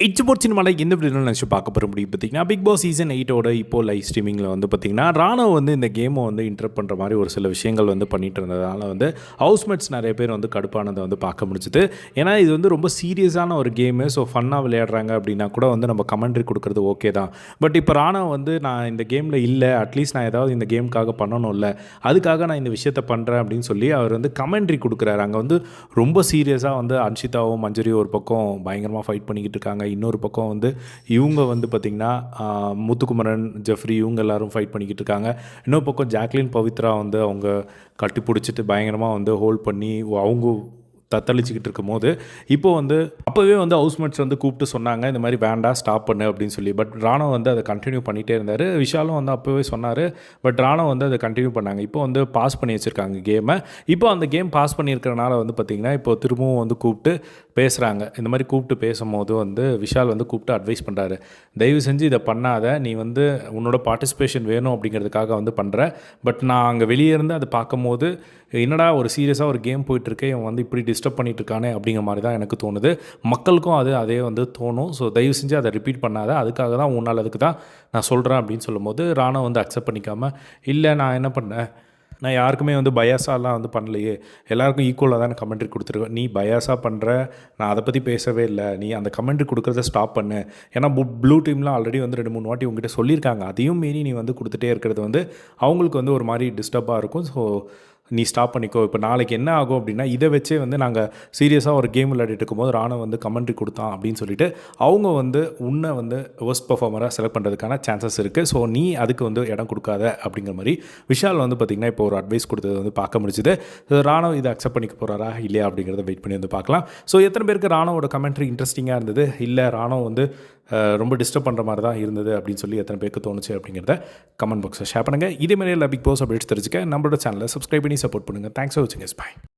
It's boat சினிமாவில் எந்த video நினச்சி பார்க்க போகிற முடியும் பார்த்தீங்கன்னா பிக் பாஸ் சீசன் 8 இப்போ லைவ் ஸ்ட்ரீமிங்கில் வந்து பார்த்திங்கன்னா ராணுவ வந்து இந்த கேமை வந்து இன்டர்ப்ட் பண்ணுற மாதிரி ஒரு சில விஷயங்கள் வந்து பண்ணிட்டு இருந்ததுனால வந்து ஹவுஸ்மேட்ஸ் நிறைய பேர் வந்து கடுப்பானதை வந்து பார்க்க முடிஞ்சுது. ஏன்னா இது வந்து ரொம்ப சீரியஸான ஒரு கேமு. ஸோ ஃபன்னாக விளையாடுறாங்க அப்படின்னா கூட வந்து நம்ம கமெண்ட்ரி கொடுக்குறது ஓகே தான். பட் இப்போ ராணுவ வந்து நான் இந்த கேமில் இல்லை, அட்லீஸ்ட் நான் ஏதாவது இந்த கேமுக்காக பண்ணணும்ல, அதுக்காக நான் இந்த விஷயத்தை பண்ணுறேன் அப்படின்னு சொல்லி அவர் வந்து கமெண்ட்ரி கொடுக்குறாரு. அங்கே வந்து ரொம்ப சீரியஸாக வந்து அன்ஷிதாவும் மஞ்சரியும் ஒரு பக்கம் பயங்கரமாக ஃபைட் பண்ணிக்கிட்டு இருக்காங்க. இன்னொரு பக்கம் வந்து இவங்க வந்து பார்த்திங்கன்னா முத்துக்குமரன், ஜெஃப்ரி இவங்க எல்லோரும் ஃபைட் பண்ணிக்கிட்டு இருக்காங்க. இன்னொரு பக்கம் ஜாக்லின், பவித்ரா வந்து அவங்க கட்டி பிடிச்சிட்டு பயங்கரமாக வந்து ஹோல்ட் பண்ணி அவங்க தத்தளிச்சிக்கிட்டு இருக்கும் போது இப்போ வந்து அப்போவே வந்து ஹவுஸ்மேட்ஸ் வந்து கூப்பிட்டு சொன்னாங்க இந்த மாதிரி வேண்டாம், ஸ்டாப் பண்ணு அப்படின்னு சொல்லி. பட் ராணுவ வந்து அதை கண்டினியூ பண்ணிகிட்டே இருந்தார். விஷாலும் வந்து அப்போவே சொன்னார். பட் ராணுவ வந்து அதை கண்டினியூ பண்ணாங்க. இப்போ வந்து பாஸ் பண்ணி வச்சுருக்காங்க கேமை. இப்போ அந்த கேம் பாஸ் பண்ணியிருக்கிறனால வந்து பார்த்திங்கன்னா இப்போ திரும்பவும் வந்து கூப்பிட்டு பேசுகிறாங்க. இந்த மாதிரி கூப்பிட்டு பேசும்போது வந்து விஷால் வந்து கூப்பிட்டு அட்வைஸ் பண்ணுறாரு. தயவு செஞ்சு இதை பண்ணாத, நீ வந்து உன்னோட பார்ட்டிசிபேஷன் வேணும் அப்படிங்கிறதுக்காக வந்து பண்ணுற. பட் நான் அங்கே வெளியே இருந்து அதை பார்க்கும்போது என்னடா ஒரு சீரியஸாக ஒரு கேம் போயிட்டுருக்கேன், இவன் வந்து இப்படி டிஸ்டர்ப் பண்ணிகிட்டு இருக்கானே அப்படிங்கிற மாதிரி தான் எனக்கு தோணுது. மக்களுக்கும் அதே வந்து தோணும். ஸோ தயவு செஞ்சு அதை ரிப்பீட் பண்ணாத, அதுக்காக தான் உன்னால் அதுக்கு தான் நான் சொல்கிறேன் அப்படின்னு சொல்லும்போது ராணுவ வந்து அக்செப்ட் பண்ணிக்காமல், இல்லை நான் என்ன பண்ணேன், நான் யாருக்குமே வந்து பயாஸாலாம் வந்து பண்ணலையே, எல்லாருக்கும் ஈக்குவலாக தான் கமெண்ட்ரி கொடுத்துருவேன். நீ பயாஸாக பண்ணுற, நான் அதை பற்றி பேசவே இல்லை, நீ அந்த கமெண்ட்ரி கொடுக்குறத ஸ்டாப் பண்ணு. ஏன்னா ப்ளூ டீம்லாம் ஆல்ரெடி வந்து 2-3 வாட்டி உங்ககிட்ட சொல்லியிருக்காங்க. அதையும் மீறி நீ வந்து கொடுத்துட்டே இருக்கிறது வந்து அவங்களுக்கு வந்து ஒரு மாதிரி டிஸ்டர்பாக இருக்கும். ஸோ நீ ஸ்டாப் பண்ணிக்கோ. இப்போ நாளைக்கு என்ன ஆகும் அப்படின்னா, இதை வச்சே வந்து நாங்கள் சீரியஸாக ஒரு கேம் விளையாடிட்டு இருக்கும்போது ராணுவ வந்து கமெண்ட்ரி கொடுத்தான் அப்படின்னு சொல்லிட்டு அவங்க வந்து உன்னை வந்து ஒர்ஸ்ட் பர்ஃபார்மராக செலக்ட் பண்ணுறதுக்கான சான்சஸ் இருக்குது. ஸோ நீ அதுக்கு வந்து இடம் கொடுக்காத அப்படிங்கிற மாதிரி விஷால் வந்து பார்த்திங்கன்னா இப்போ ஒரு அட்வைஸ் கொடுத்தது வந்து பார்க்க முடிச்சுது. ராணுவ இதை அக்செப்ட் பண்ணிக்க போகிறாரா இல்லையா அப்படிங்கிறத வெயிட் பண்ணி வந்து பார்க்கலாம். ஸோ எத்தனை பேருக்கு ராணுவோட கமெண்ட்ரி இன்ட்ரெஸ்டிங்காக இருந்தது, இல்லை ராணுவ வந்து ரொம்ப டிஸ்டர்ப் பண்ணுற மாதிரி தான் இருந்தது அப்படின்னு சொல்லி எத்தனை பேருக்கு தோணுச்சு அப்படிங்கிறத கமெண்ட் பாக்ஸில் ஷேர் பண்ணுங்கள். இதே மாதிரி எல்லா பிக் பாஸ் அப்டேட்ஸ் தெரிஞ்சுக்க நம்மளோட சேனலை சப்ஸ்கிரைப் பண்ணி சப்போர்ட் பண்ணுங்கள். தேங்க்ஸ் ஃபார் வாட்சிங். பை.